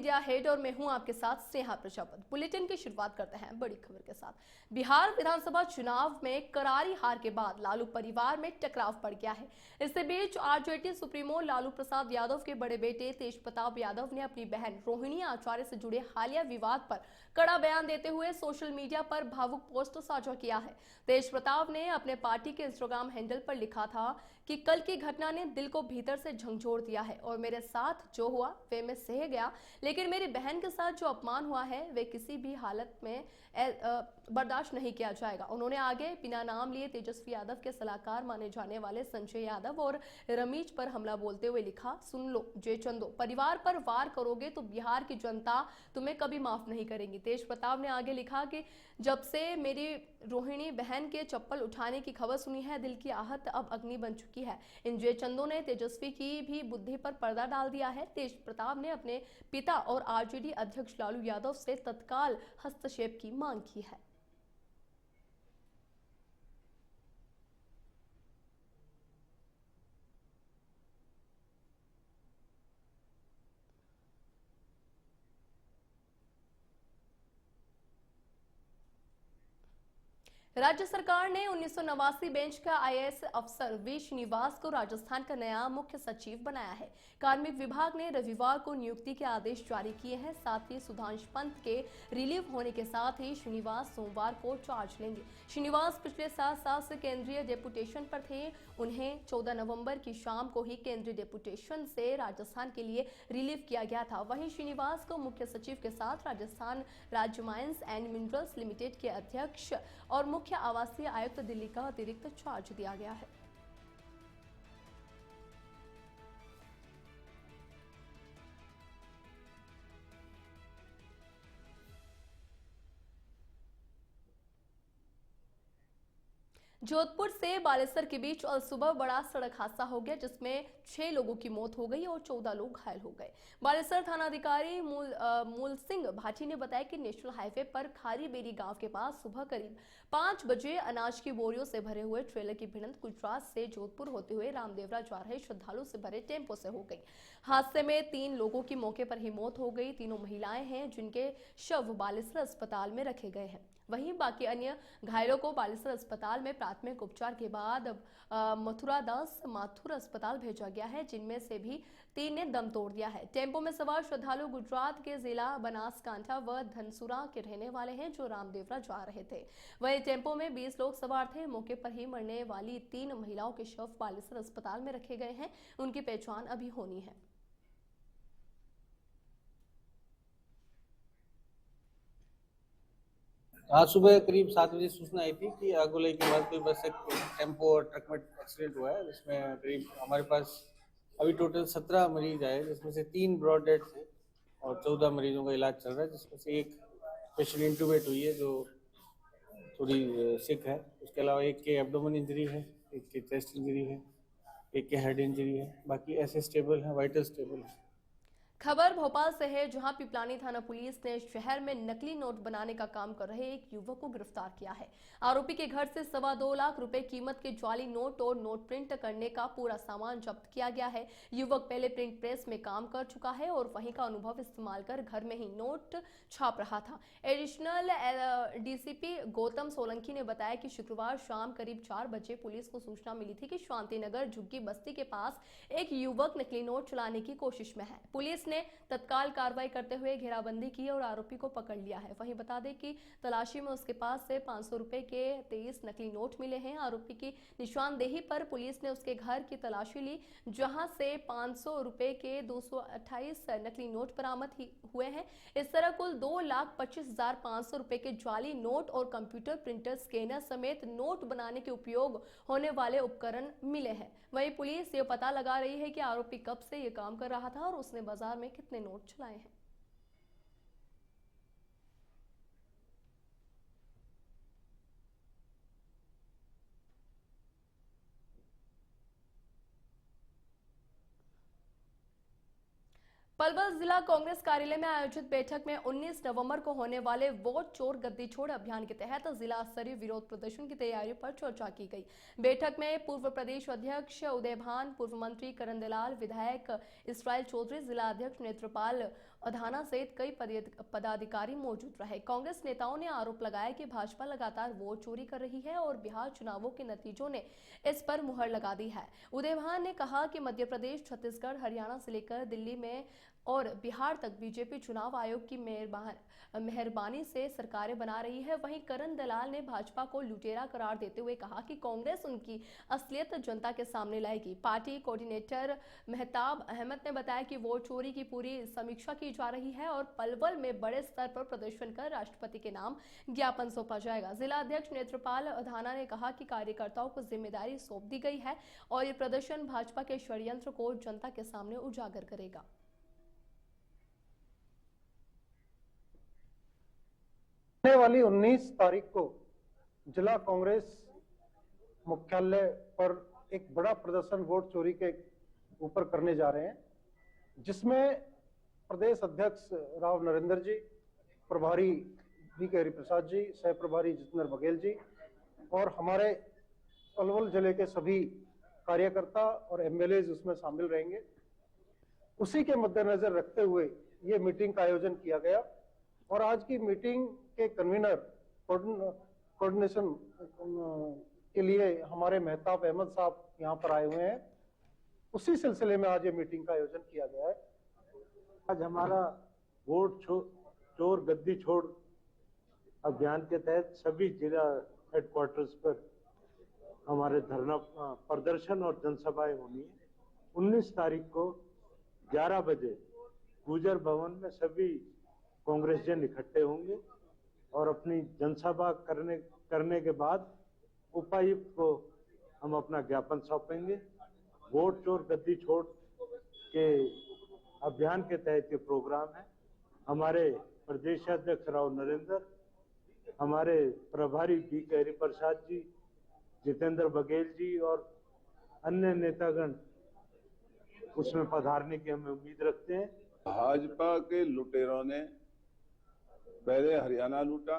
India head और मैं हूं आपके साथ स्नेहा प्रजापति। बुलेटिन की शुरुआत करते हैं बड़ी खबर के साथ। बिहार विधानसभा चुनाव में करारी हार के बाद लालू परिवार में टकराव बढ़ गया है। इसी बीच आरजेडी सुप्रीमो लालू प्रसाद यादव के बड़े बेटे तेज प्रताप यादव ने अपनी बहन रोहिणी आचार्य से जुड़े हालिया विवाद पर कड़ा बयान देते हुए सोशल मीडिया पर भावुक पोस्ट साझा किया है। तेज प्रताप ने अपने पार्टी के इंस्टाग्राम हैंडल पर लिखा था कि कल की घटना ने दिल को भीतर से झंझोड़ दिया है और मेरे साथ जो हुआ वे मैं सह गया, लेकिन मेरी बहन के साथ जो अपमान हुआ है वे किसी भी हालत में बर्दाश्त नहीं किया जाएगा। उन्होंने आगे बिना नाम लिए तेजस्वी यादव के सलाहकार माने जाने वाले संजय यादव और रमीज पर हमला बोलते हुए लिखा, सुन लो जय चंदो, परिवार पर वार करोगे तो बिहार की जनता तुम्हें कभी माफ नहीं करेगी। तेज प्रताप ने आगे लिखा कि जब से मेरी रोहिणी बहन के चप्पल उठाने की खबर सुनी है, दिल की आहट अब अग्नि बन चुकी है। इन जय चंदो ने तेजस्वी की भी बुद्धि पर पर्दा डाल दिया है। तेज प्रताप ने अपने पिता और आरजेडी अध्यक्ष लालू यादव से तत्काल हस्तक्षेप की मांग की है। राज्य सरकार ने 1989 बेंच का आईएएस अफसर वी श्रीनिवास को राजस्थान का नया मुख्य सचिव बनाया है। कार्मिक विभाग ने रविवार को नियुक्ति के आदेश जारी किए हैं। साथ ही सुधांशु पंत के रिलीव होने के साथ ही श्रीनिवास सोमवार को चार्ज लेंगे। श्रीनिवास पिछले 7 साल से केंद्रीय डेपुटेशन पर थे। उन्हें 14 नवंबर की शाम को ही केंद्रीय डेपुटेशन से राजस्थान के लिए रिलीव किया गया था। वहीं श्रीनिवास को मुख्य सचिव के साथ राजस्थान राज्य माइंस एंड मिनरल्स लिमिटेड के अध्यक्ष और मुख्य आवासीय आयुक्त दिल्ली का अतिरिक्त चार्ज दिया गया है। जोधपुर से बालेसर के बीच कल सुबह बड़ा सड़क हादसा हो गया, जिसमें 6 लोगों की मौत हो गई और 14 लोग घायल हो गए। बालेसर थानाधिकारी मूल सिंह भाटी ने बताया कि नेशनल हाईवे पर खारी बेरी गांव के पास सुबह करीब 5 बजे अनाज की बोरियों से भरे हुए ट्रेलर की भिड़ंत गुजरात से जोधपुर होते हुए रामदेवरा जा रहे श्रद्धालु से भरे टेम्पो से हो गई। हादसे में 3 लोगों की मौके पर ही मौत हो गई। तीनों महिलाएं हैं, जिनके शव बालेसर अस्पताल में रखे गए हैं। वहीं बाकी अन्य घायलों को बालेसर अस्पताल में प्राथमिक उपचार के बाद मथुरा दास माथुर अस्पताल भेजा गया है, जिनमें से भी 3 ने दम तोड़ दिया है। टेम्पो में सवार श्रद्धालु गुजरात के जिला बनासकांठा व धनसुरा के रहने वाले हैं, जो रामदेवरा जा रहे थे। वहीं टेम्पो में 20 लोग सवार थे। मौके पर ही मरने वाली 3 महिलाओं के शव बालेसर अस्पताल में रखे गए हैं। उनकी पहचान अभी होनी है। आज सुबह करीब 7 बजे सूचना आई थी कि आगोले के बाद कोई बस एक टेम्पो और ट्रक में एक्सीडेंट हुआ है, जिसमें करीब हमारे पास अभी टोटल 17 मरीज आए, जिसमें से 3 ब्रॉड डेड थे और 14 मरीजों का इलाज चल रहा है, जिसमें से एक पेशेंट इंटूबेट हुई है जो थोड़ी सिक है। उसके अलावा एक के एब्डोमेन इंजरी है, एक के चेस्ट इंजरी है, एक के हेड इंजरी है। बाकी ऐसे स्टेबल है, वाइटल स्टेबल है। खबर भोपाल से है, जहां पिपलानी थाना पुलिस ने शहर में नकली नोट बनाने का काम कर रहे एक युवक को गिरफ्तार किया है। आरोपी के घर से 2.25 लाख रुपए कीमत के जाली नोट और नोट प्रिंट करने का पूरा सामान जब्त किया गया है। युवक पहले प्रिंट प्रेस में काम कर चुका है और वहीं का अनुभव इस्तेमाल कर घर में ही नोट छाप रहा था। एडिशनल डीसीपी गौतम सोलंकी ने बताया कि शुक्रवार शाम करीब 4 बजे पुलिस को सूचना मिली थी कि शांतिनगर झुग्गी बस्ती के पास एक युवक नकली नोट चलाने की कोशिश में है। पुलिस ने तत्काल कार्रवाई करते हुए घेराबंदी की और आरोपी को पकड़ लिया है। वहीं बता दें कि तलाशी में उसके पास से 500 रुपए के 23 नकली नोट मिले हैं। आरोपी की निशानदेही पर पुलिस ने उसके घर की तलाशी ली, जहां से 500 रुपए के 228 नकली नोट बरामद हुए हैं। इस तरह कुल 2,25,500 रुपए के जाली नोट और कंप्यूटर प्रिंटर स्कैनर समेत नोट बनाने के उपयोग होने वाले उपकरण मिले हैं। वहीं पुलिस ये पता लगा रही है कि आरोपी कब से ये काम कर रहा था और उसने बाजार में कितने नोट चलाए हैं। पलवल जिला कांग्रेस कार्यालय में आयोजित बैठक में 19 नवंबर को होने वाले वोट चोर गद्दी छोड़ अभियान के तहत जिला स्तरीय विरोध प्रदर्शन की तैयारियों पर चर्चा की गई। बैठक में पूर्व प्रदेश अध्यक्ष उदय भान, पूर्व मंत्री करण दलाल, विधायक इसराइल चौधरी, जिला अध्यक्ष नेत्रपाल अधाना सहित कई पदाधिकारी मौजूद रहे। कांग्रेस नेताओं ने आरोप लगाया कि भाजपा लगातार वोट चोरी कर रही है और बिहार चुनावों के नतीजों ने इस पर मुहर लगा दी है। उदयभान ने कहा कि मध्य प्रदेश, छत्तीसगढ़, हरियाणा से लेकर दिल्ली में और बिहार तक बीजेपी चुनाव आयोग की मेहरबानी से सरकारें बना रही है। वहीं करण दलाल ने भाजपा को लुटेरा करार देते हुए कहा कि कांग्रेस उनकी असलियत जनता के सामने लाएगी। पार्टी कोऑर्डिनेटर मेहताब अहमद ने बताया कि वोट चोरी की पूरी समीक्षा की जा रही है और पलवल में बड़े स्तर पर प्रदर्शन कर राष्ट्रपति के नाम ज्ञापन सौंपा जाएगा। जिला अध्यक्ष नेत्रपाल अधाना ने कहा कि कार्यकर्ताओं को जिम्मेदारी सौंप दी गई है और ये प्रदर्शन भाजपा के षड्यंत्र को जनता के सामने उजागर करेगा। आने वाली 19 तारीख को जिला कांग्रेस मुख्यालय पर एक बड़ा प्रदर्शन वोट चोरी के ऊपर करने जा रहे हैं, जिसमें प्रदेश अध्यक्ष राव नरेंद्र जी, प्रभारी वी.के. हरिप्रसाद जी, सह प्रभारी जितेंद्र बघेल जी और हमारे पलवल जिले के सभी कार्यकर्ता और एमएलए उसमें शामिल रहेंगे। उसी के मद्देनजर रखते हुए ये मीटिंग का आयोजन किया गया और आज की मीटिंग के कन्वीनर कोऑर्डिनेशन के लिए हमारे मेहताब अहमद साहब यहाँ पर आए हुए हैं। उसी सिलसिले में आज ये मीटिंग का आयोजन किया गया है। आज हमारा वोट चोर गद्दी छोड़ अभियान के तहत सभी जिला हेडक्वार्टर्स पर हमारे धरना प्रदर्शन और जनसभाएं होनी है। 19 तारीख को 11 बजे गुजर भवन में सभी कांग्रेसजन इकट्ठे होंगे और अपनी जनसभा करने के बाद उपायुक्त को हम अपना ज्ञापन सौंपेंगे। वोट चोर गद्दी छोड़ के अभियान के तहत ये प्रोग्राम है। हमारे प्रदेश अध्यक्ष राव नरेंद्र, हमारे प्रभारी वी.के. हरिप्रसाद जी, जितेंद्र बघेल जी और अन्य नेतागण उसमें पधारने की हम उम्मीद रखते हैं। भाजपा के लुटेरों ने पहले हरियाणा लूटा,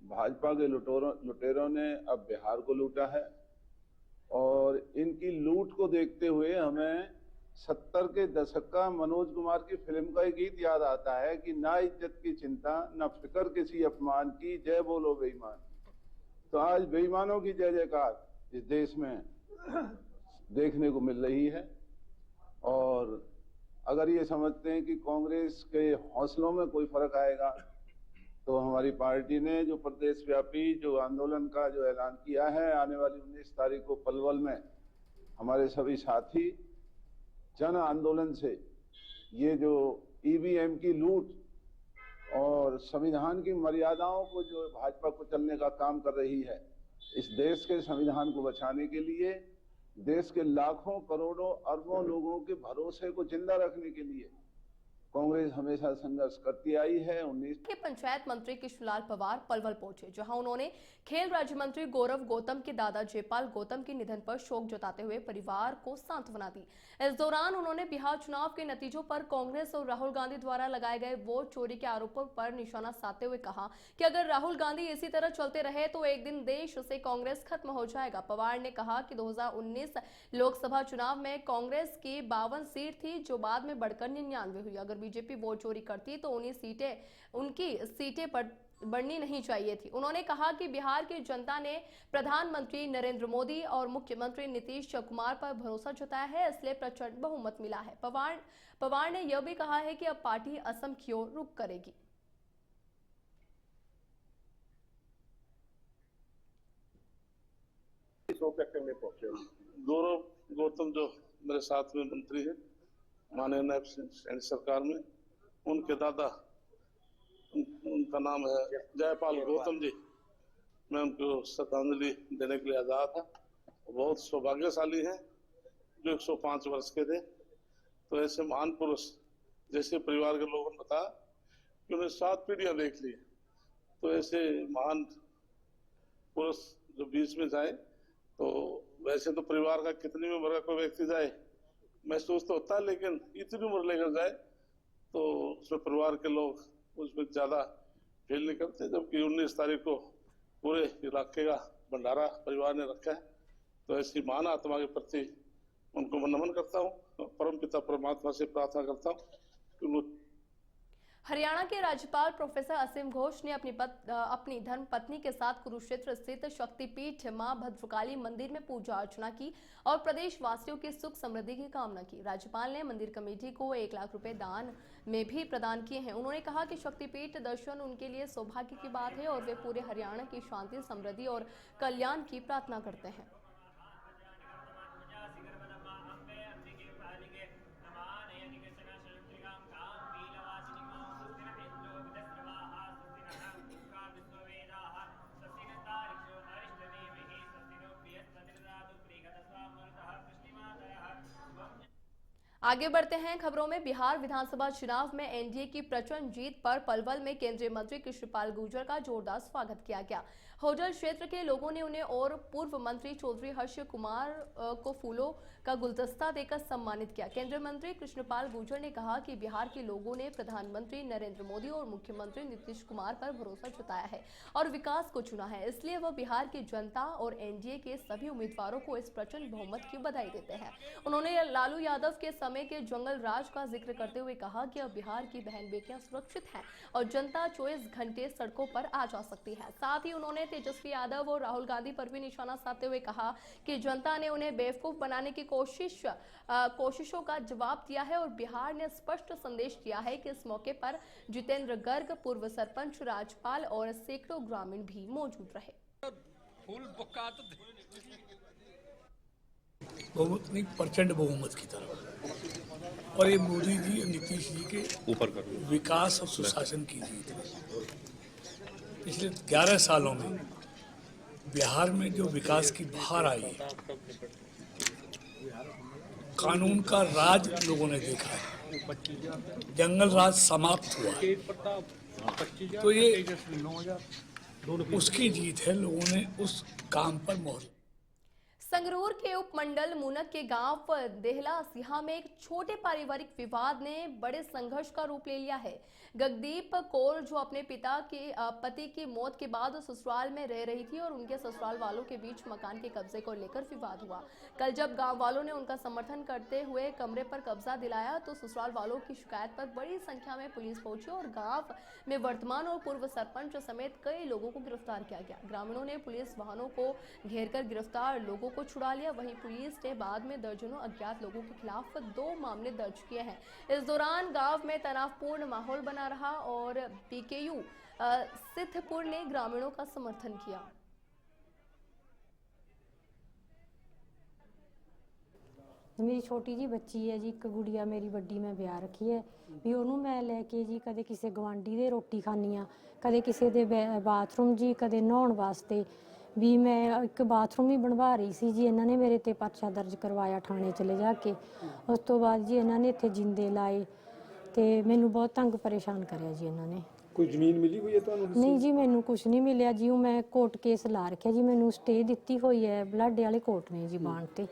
भाजपा के लुटेरों ने अब बिहार को लूटा है और इनकी लूट को देखते हुए हमें 70 के दशक का मनोज कुमार की फिल्म का एक गीत याद आता है कि ना इज्जत की चिंता, ना फिक्र किसी अपमान की, जय बोलो बेईमान। तो आज बेईमानों की जय जयकार इस देश में देखने को मिल रही है और अगर ये समझते हैं कि कांग्रेस के हौसलों में कोई फर्क आएगा तो हमारी पार्टी ने जो प्रदेश व्यापी जो आंदोलन का जो ऐलान किया है, आने वाली 19 तारीख को पलवल में हमारे सभी साथी जन आंदोलन से ये जो ईवीएम की लूट और संविधान की मर्यादाओं को जो भाजपा को चलने का काम कर रही है, इस देश के संविधान को बचाने के लिए, देश के लाखों करोड़ों अरबों लोगों के भरोसे को जिंदा रखने के लिए कांग्रेस हमेशा संघर्ष करती आई है। 19 के पंचायत मंत्री कृष्णलाल पवार पलवल पहुंचे, जहां उन्होंने खेल राज्य मंत्री गौरव गौतम के दादा जयपाल गौतम के निधन पर शोक जताते हुए परिवार को सांत्वना दी। इस दौरान उन्होंने बिहार चुनाव के नतीजों पर कांग्रेस और राहुल गांधी द्वारा लगाए गए वोट चोरी के आरोपों पर निशाना साधते हुए कहा कि अगर राहुल गांधी इसी तरह चलते रहे तो एक दिन देश से कांग्रेस खत्म हो जाएगा। पवार ने कहा कि 2019 लोकसभा चुनाव में कांग्रेस की 52 सीट थी, जो बाद में बढ़कर 99 हुई। अगर बीजेपी वोट चोरी करती तो उनकी सीटें पर बढ़नी नहीं चाहिए थी। उन्होंने कहा कि बिहार की जनता ने प्रधानमंत्री नरेंद्र मोदी और मुख्यमंत्री नीतीश कुमार पर भरोसा जताया है, इसलिए प्रचंड बहुमत मिला है। पवार ने यह भी कहा है कि अब पार्टी असम की ओर रुख करेगी। गौरव गौतम जो मेरे साथ में मंत्री है माननीय नायब सरकार में, उनके दादा, उनका नाम है जयपाल गौतम जी, मैं उनको श्रद्धांजलि देने के लिए आया था। बहुत सौभाग्यशाली हैं जो 105 वर्ष के थे। तो ऐसे महान पुरुष जैसे परिवार के लोगों ने बताया कि उन्हें 7 पीढ़ियां देख ली, तो ऐसे महान पुरुष जो बीच में जाए, तो वैसे तो परिवार का कितनी उम्र का कोई व्यक्ति जाए महसूस तो होता है, लेकिन इतनी उम्र लेकर जाए तो उसमें परिवार के लोग उसमें ज्यादा फील नहीं करते। जबकि 19 तारीख को पूरे इलाके का भंडारा परिवार ने रखा है, तो ऐसी महान आत्मा के प्रति उनको मैं नमन करता हूँ। परम पिता परमात्मा से प्रार्थना करता हूँ कि हरियाणा के राज्यपाल प्रोफेसर असीम घोष ने अपनी धर्मपत्नी के साथ कुरुक्षेत्र स्थित शक्तिपीठ मां भद्रकाली मंदिर में पूजा अर्चना की और प्रदेश वासियों की सुख समृद्धि की कामना की। राज्यपाल ने मंदिर कमेटी को 1 लाख रुपए दान में भी प्रदान किए हैं। उन्होंने कहा कि शक्तिपीठ दर्शन उनके लिए सौभाग्य की बात है और वे पूरे हरियाणा की शांति, समृद्धि और कल्याण की प्रार्थना करते हैं। आगे बढ़ते हैं खबरों में। बिहार विधानसभा चुनाव में एनडीए की प्रचंड जीत पर पलवल में केंद्रीय मंत्री कृष्णपाल गुर्जर का जोरदार स्वागत किया गया। होडल क्षेत्र के लोगों ने उन्हें और पूर्व मंत्री चौधरी हर्ष कुमार को फूलों का गुलदस्ता देकर सम्मानित किया। केंद्रीय मंत्री कृष्णपाल गुर्जर ने कहा कि बिहार के लोगों ने प्रधानमंत्री नरेंद्र मोदी और मुख्यमंत्री नीतीश कुमार पर भरोसा जताया है और विकास को चुना है, इसलिए वह बिहार की जनता और एनडीए के सभी उम्मीदवारों को इस प्रचंड बहुमत की बधाई देते हैं। उन्होंने लालू यादव के समय के जंगल राज का जिक्र करते हुए कहा कि अब बिहार की बहन बेटियां सुरक्षित हैं और जनता 24 घंटे सड़कों पर आ जा सकती है। साथ ही उन्होंने तेजस्वी यादव और राहुल गांधी पर भी निशाना साधते हुए कहा कि जनता ने उन्हें बेवकूफ बनाने की कोशिशों का जवाब दिया है और बिहार ने स्पष्ट संदेश दिया है कि इस मौके पर जितेंद्र गर्ग, पूर्व सरपंच, राज्यपाल और सैकड़ों ग्रामीण भी मौजूद रहे। बहुमत नहीं, प्रचंड बहुमत की तरफ, और ये मोदी जी और नीतीश जी के ऊपर विकास और सुशासन की जीत है। पिछले 11 सालों में बिहार में जो विकास की बहार आई है, कानून का राज लोगों ने देखा है, जंगल राज समाप्त हुआ है, तो ये उसकी जीत है। लोगों ने उस काम पर मोहर। संगरूर के उपमंडल मुनक के गांव देहला सिहा में एक छोटे पारिवारिक विवाद ने बड़े संघर्ष का रूप ले लिया है। गगदीप कौर, जो अपने पति की मौत के बाद ससुराल में रह रही थी और उनके ससुराल वालों के बीच मकान के कब्जे को लेकर विवाद हुआ। कल जब गांव वालों ने उनका समर्थन करते हुए कमरे पर कब्जा दिलाया तो ससुराल वालों की शिकायत पर बड़ी संख्या में पुलिस पहुंची और गांव में वर्तमान और पूर्व सरपंच समेत कई लोगों को गिरफ्तार किया गया। ग्रामीणों ने पुलिस वाहनों को घेरकर गिरफ्तार लोगों को छुड़ा लिया। वहीं पुलिस ने बाद में दर्जनों अज्ञात लोगों के खिलाफ 2 मामले दर्ज किए हैं। इस दौरान गांव में तनावपूर्ण माहौल बना रहा और पीकेयू सिद्धपुर ने ग्रामीणों का समर्थन किया। मेरी छोटी जी बच्ची है जी, एक गुड़िया मेरी ਵੱਡੀ मैं ब्याह रखी है भी ਉਹਨੂੰ मैं लेके जी कदे किसी गवांडी दे रोटी खानी आ, कदे किसी दे बाथरूम जी, कदे नहाउण वास्ते भी मैं एक बाथरूम ही बनवा रही सी जी। इन्होंने मेरे ते पर्चा दर्ज करवाया थाने चले जाके। उस तो बाद जी इन्होंने इत्थे जिंदे लाए ते मैनू बहुत तंग परेशान करिया जी। इन्होंने कोई जमीन मिली हुई है ਤੁਹਾਨੂੰ? नहीं जी, मैनू कुछ नहीं मिलिया जी। मैं कोर्ट केस ला रखिया जी, मैनू स्टे दिती हुई है बलाडे वाले कोर्ट ने जी बाण ते।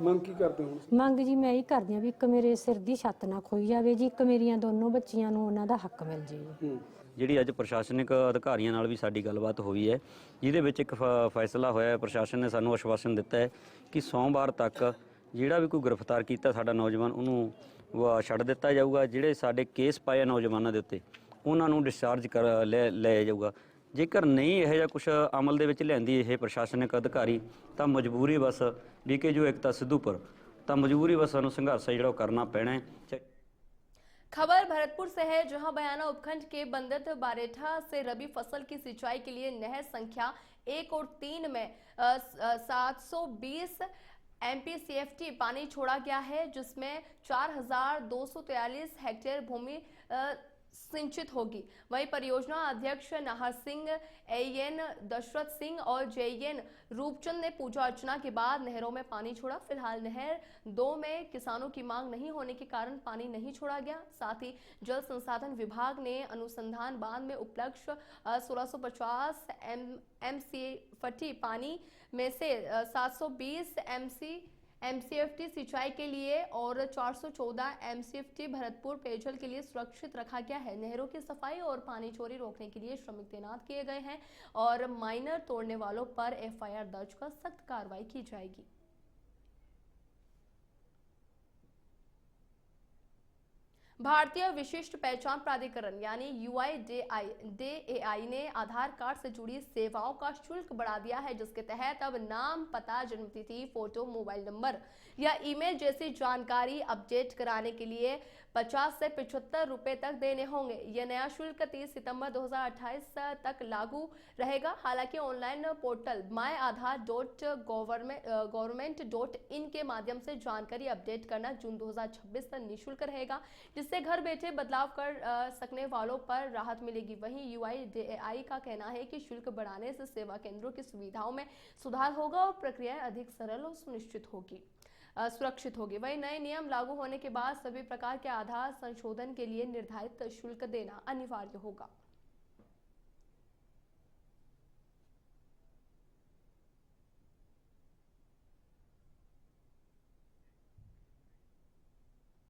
ਮੰਗ ਕੀ ਕਰਦੇ ਹੋ? ਮੰਗ ਜੀ ਮੈਂ ਹੀ ਕਰਦੀ ਹਾਂ ਵੀ ਇੱਕ ਮੇਰੇ ਸਿਰ ਦੀ ਛੱਤ ਨਾ ਖੋਈ ਜਾਵੇ ਜੀ, ਇੱਕ ਮੇਰੀਆਂ ਦੋਨੋਂ ਬੱਚੀਆਂ ਨੂੰ ਉਹਨਾਂ ਦਾ ਹੱਕ ਮਿਲ ਜੇ ਜੀ। ਜਿਹੜੀ ਅੱਜ ਪ੍ਰਸ਼ਾਸਨਿਕ ਅਧਿਕਾਰੀਆਂ ਨਾਲ ਵੀ ਸਾਡੀ ਗੱਲਬਾਤ ਹੋਈ ਹੈ, ਜਿਹਦੇ ਵਿੱਚ ਇੱਕ ਫੈਸਲਾ ਹੋਇਆ ਹੈ। ਪ੍ਰਸ਼ਾਸਨ ਨੇ ਸਾਨੂੰ ਆਸ਼ਵਾਸਨ ਦਿੱਤਾ ਹੈ ਕਿ ਸੋਮਵਾਰ ਤੱਕ ਜਿਹੜਾ ਵੀ ਕੋਈ ਗ੍ਰਿਫਤਾਰ ਕੀਤਾ ਸਾਡਾ ਨੌਜਵਾਨ ਉਹਨੂੰ ਛੱਡ ਦਿੱਤਾ ਜਾਊਗਾ। ਜਿਹੜੇ ਸਾਡੇ ਕੇਸ ਪਾਏ ਨੌਜਵਾਨਾਂ ਦੇ ਉੱਤੇ ਉਹਨਾਂ ਨੂੰ ਡਿਸਚਾਰਜ ਲੈ ਜਾਊਗਾ। ਜੇਕਰ ਨਹੀਂ ਇਹੋ ਜਿਹਾ ਕੁਛ ਅਮਲ ਦੇ ਵਿੱਚ ਲਿਆਂਦੀ ਇਹ ਪ੍ਰਸ਼ਾਸਨਿਕ ਅਧਿਕਾਰੀ ਤਾਂ ਮਜਬੂਰੀ ਬਸ BKU एकता सिद्धूपुर ਤਾਂ ਮਜਬੂਰੀ ਬਸ ਸਾਨੂੰ ਸੰਘਰਸ਼ ਜਿਹੜਾ ਕਰਨਾ ਪੈਣਾ ਹੈ। खबर भरतपुर से है, जहां बयाना उपखंड के बंदत बारेठा से रबी फसल की सिंचाई के लिए नहर संख्या 1 और 3 में 720 MPCFT पानी छोड़ा गया है, जिसमें 4243 हेक्टेयर भूमि सिंचित होगी। वहीं परियोजना अध्यक्ष नाहर सिंह, AN दशरथ सिंह और JN रूपचंद ने पूजा अर्चना के बाद नहरों में पानी छोड़ा। फिलहाल नहर 2 में किसानों की मांग नहीं होने के कारण पानी नहीं छोड़ा गया। साथ ही जल संसाधन विभाग ने अनुसंधान बांध में उपलब्ध 1650 MCFT पानी में से 720 MCFT सिंचाई के लिए और 414 MCFT भरतपुर पेयजल के लिए सुरक्षित रखा गया है। नहरों की सफाई और पानी चोरी रोकने के लिए श्रमिक तैनात किए गए हैं और माइनर तोड़ने वालों पर FIR दर्ज कर सख्त कार्रवाई की जाएगी। भारतीय विशिष्ट पहचान प्राधिकरण यानी UIDAI ने आधार कार्ड से जुड़ी सेवाओं का शुल्क बढ़ा दिया है, जिसके तहत अब नाम, पता, जन्मतिथि, फोटो, मोबाइल नंबर या ईमेल जैसी जानकारी अपडेट कराने के लिए 50 से 75 रुपए तक देने होंगे। यह नया शुल्क 30 सितंबर 2028 तक लागू रहेगा। हालांकि ऑनलाइन पोर्टल myAadhar.government.in के माध्यम से जानकारी अपडेट करना जून 2026 तक निःशुल्क रहेगा, जिससे घर बैठे बदलाव कर सकने वालों पर राहत मिलेगी। वहीं UIDAI का कहना है कि शुल्क बढ़ाने से सेवा केंद्रों की सुविधाओं में सुधार होगा और प्रक्रियाएं अधिक सरल और सुरक्षित होगी। वहीं नए नियम लागू होने के बाद सभी प्रकार के आधार संशोधन के लिए निर्धारित शुल्क देना अनिवार्य होगा।